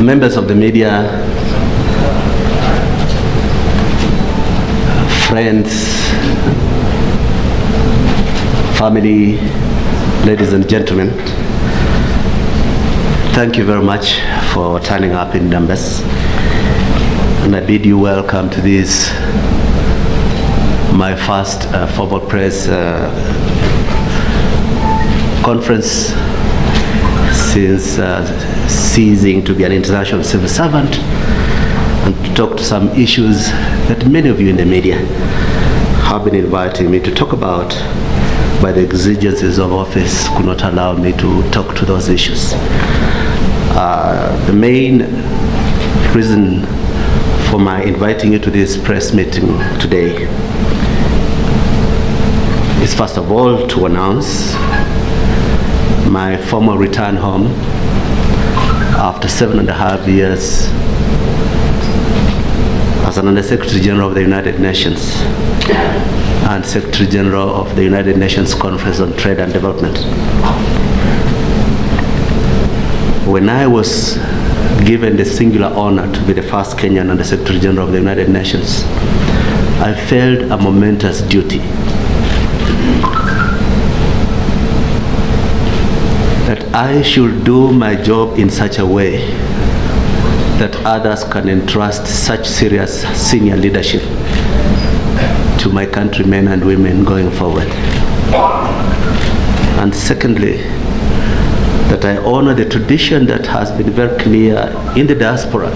members of the media, friends, family, ladies and gentlemen, thank you very much for turning up in numbers, and I bid you welcome to this, my first formal press conference since ceasing to be an international civil servant, and to talk to some issues that many of you in the media have been inviting me to talk about, but the exigencies of office could not allow me to talk to those issues. The main reason for my inviting you to this press meeting today is first of all to announce my formal return home after 7.5 years as an Under-Secretary General of the United Nations and Secretary General of the United Nations Conference on Trade and Development. When I was given the singular honor to be the first Kenyan Under-Secretary General of the United Nations, I felt a momentous duty that I should do my job in such a way that others can entrust such serious senior leadership to my countrymen and women going forward. And secondly, that I honor the tradition that has been very clear in the diaspora,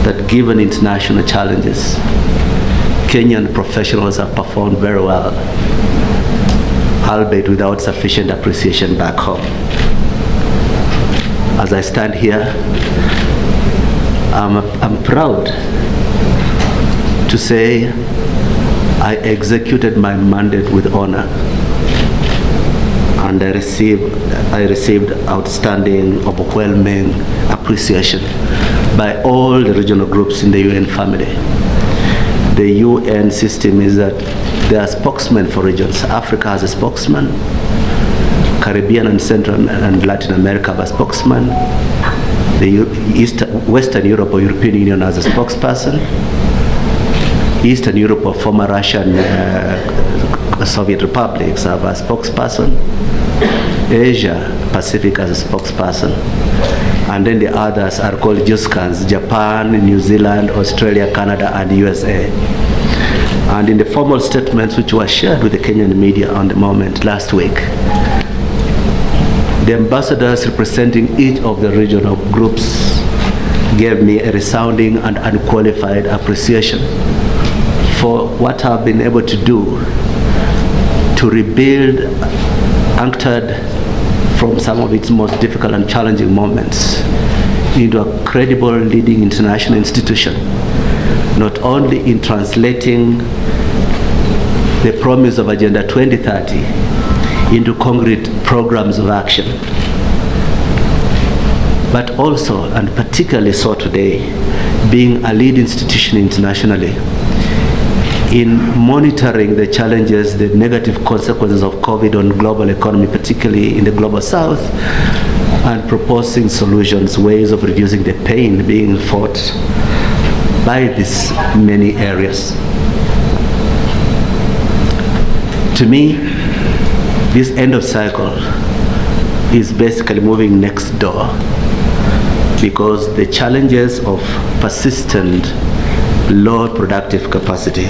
that given international challenges, Kenyan professionals have performed very well, albeit without sufficient appreciation back home. As I stand here, I'm proud to say I executed my mandate with honor, and I received outstanding, overwhelming appreciation by all the regional groups in the UN family. The UN system is that there are spokesmen for regions. Africa has a spokesman, Caribbean and Central and Latin America have a spokesman, the Western Europe or European Union has a spokesperson, Eastern Europe or former Russian Soviet republics have a spokesperson, Asia Pacific has a spokesperson, and then the others are called JUSCANs, Japan, New Zealand, Australia, Canada, and USA. And in the formal statements which were shared with the Kenyan media on the moment last week, the ambassadors representing each of the regional groups gave me a resounding and unqualified appreciation for what I've been able to do to rebuild UNCTAD from some of its most difficult and challenging moments into a credible leading international institution, not only in translating the promise of Agenda 2030 into concrete programs of action, but also, and particularly so today, being a lead institution internationally in monitoring the challenges, the negative consequences of COVID on global economy, particularly in the global south, and proposing solutions, ways of reducing the pain being fought by these many areas. To me, this end of cycle is basically moving next door, because the challenges of persistent low productive capacity,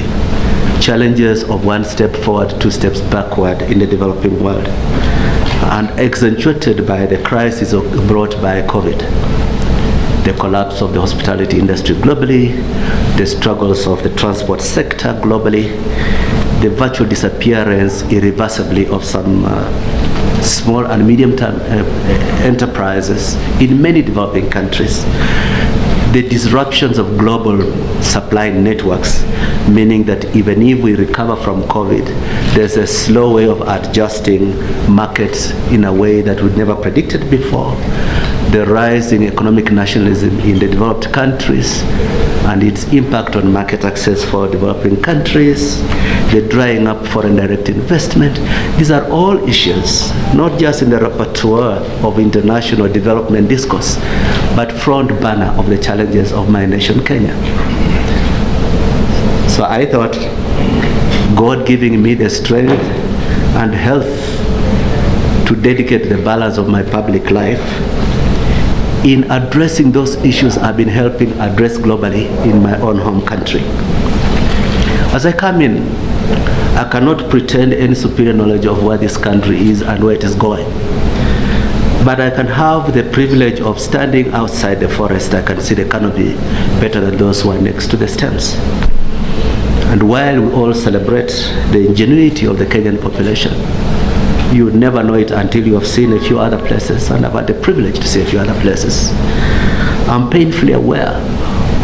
challenges of one step forward, two steps backward in the developing world, and accentuated by the crisis brought by COVID, the collapse of the hospitality industry globally, the struggles of the transport sector globally, the virtual disappearance irreversibly of some small and medium-term enterprises in many developing countries, the disruptions of global supply networks, meaning that even if we recover from COVID, there's a slow way of adjusting markets in a way that we'd never predicted before, the rise in economic nationalism in the developed countries, and its impact on market access for developing countries, the drying up foreign direct investment. These are all issues, not just in the repertoire of international development discourse, but front burner of the challenges of my nation, Kenya. So I thought, God giving me the strength and health to dedicate the balance of my public life in addressing those issues I've been helping address globally in my own home country. As I come in, I cannot pretend any superior knowledge of where this country is and where it is going. But I can have the privilege of standing outside the forest. I can see the canopy better than those who are next to the stems. And while we all celebrate the ingenuity of the Kenyan population, you would never know it until you have seen a few other places, and I've had the privilege to see a few other places. I'm painfully aware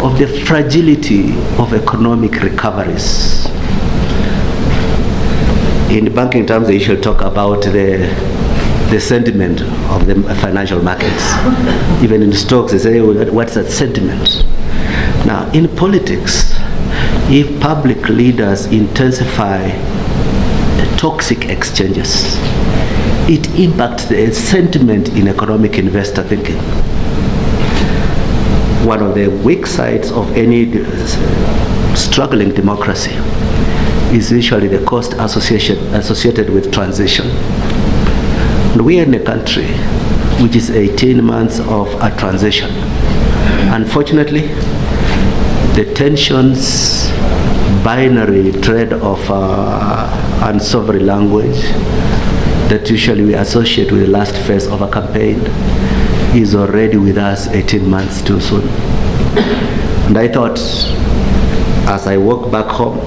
of the fragility of economic recoveries. In banking terms, they usually talk about the sentiment of the financial markets. Even in stocks, they say, what's that sentiment? Now, in politics, if public leaders intensify the toxic exchanges, it impacts the sentiment in economic investor thinking. One of the weak sides of any struggling democracy is usually the cost associated with transition. And we are in a country which is 18 months of a transition. Unfortunately, the tensions, binary thread of unsavory language that usually we associate with the last phase of a campaign is already with us 18 months too soon. And I thought, as I walk back home,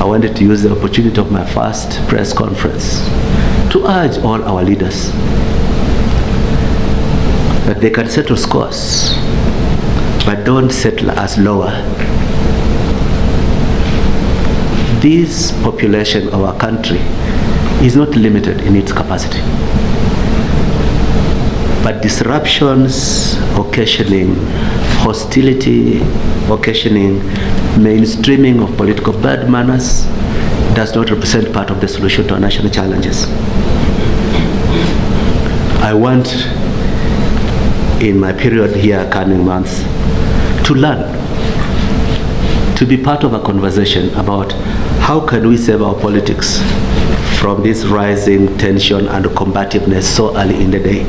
I wanted to use the opportunity of my first press conference to urge all our leaders that they can settle scores, but don't settle us lower. This population of our country is not limited in its capacity, but disruptions occasioning hostility, occasioning mainstreaming of political bad manners does not represent part of the solution to our national challenges. I want, in my period here, coming months, to learn, to be part of a conversation about how can we save our politics from this rising tension and combativeness so early in the day.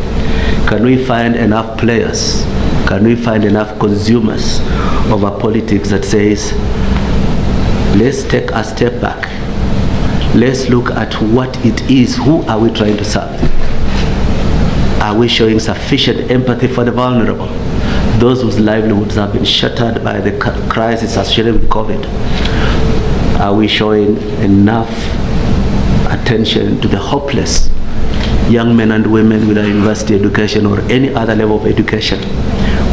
Can we find enough players? Can we find enough consumers of a politics that says, let's take a step back. Let's look at what it is. Who are we trying to serve? Are we showing sufficient empathy for the vulnerable? Those whose livelihoods have been shattered by the crisis associated with COVID. Are we showing enough attention to the hopeless young men and women with a university education or any other level of education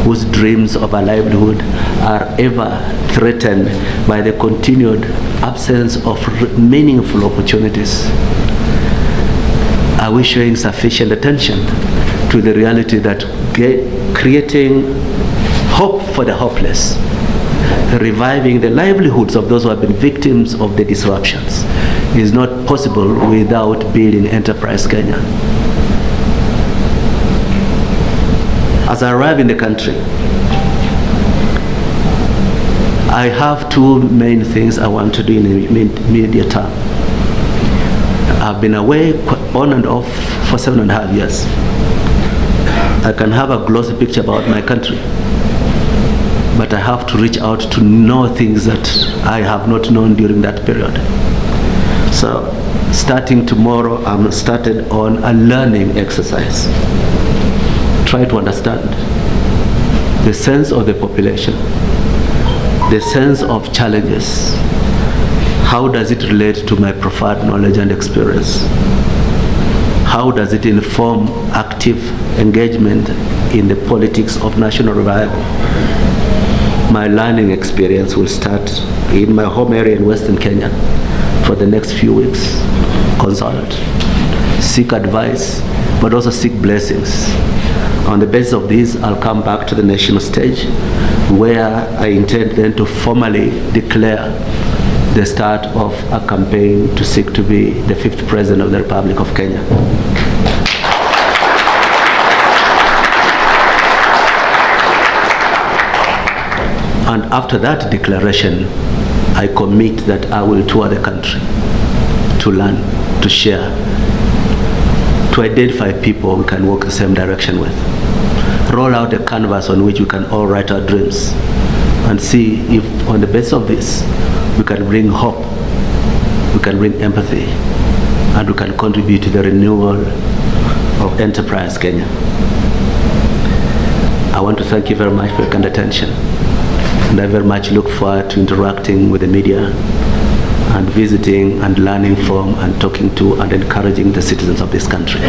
whose dreams of a livelihood are ever threatened by the continued absence of meaningful opportunities? Are we showing sufficient attention to the reality that creating hope for the hopeless, reviving the livelihoods of those who have been victims of the disruptions, is not possible without building Enterprise Kenya? As I arrive in the country, I have two main things I want to do in the immediate term. I've been away on and off for 7.5 years. I can have a glossy picture about my country, but I have to reach out to know things that I have not known during that period. So starting tomorrow, I'm started on a learning exercise. Try to understand the sense of the population, the sense of challenges. How does it relate to my profound knowledge and experience? How does it inform active engagement in the politics of national revival? My learning experience will start in my home area in Western Kenya for the next few weeks. Consult, seek advice, but also seek blessings On the basis of this, I'll come back to the national stage, where I intend then to formally declare the start of a campaign to seek to be the 5th President of the Republic of Kenya. And after that declaration, I commit that I will tour the country to learn, to share, to identify people we can walk the same direction with, roll out a canvas on which we can all write our dreams, and see if on the basis of this we can bring hope, we can bring empathy, and we can contribute to the renewal of Enterprise Kenya. I want to thank you very much for your kind attention, and I very much look forward to interacting with the media and visiting and learning from and talking to and encouraging the citizens of this country.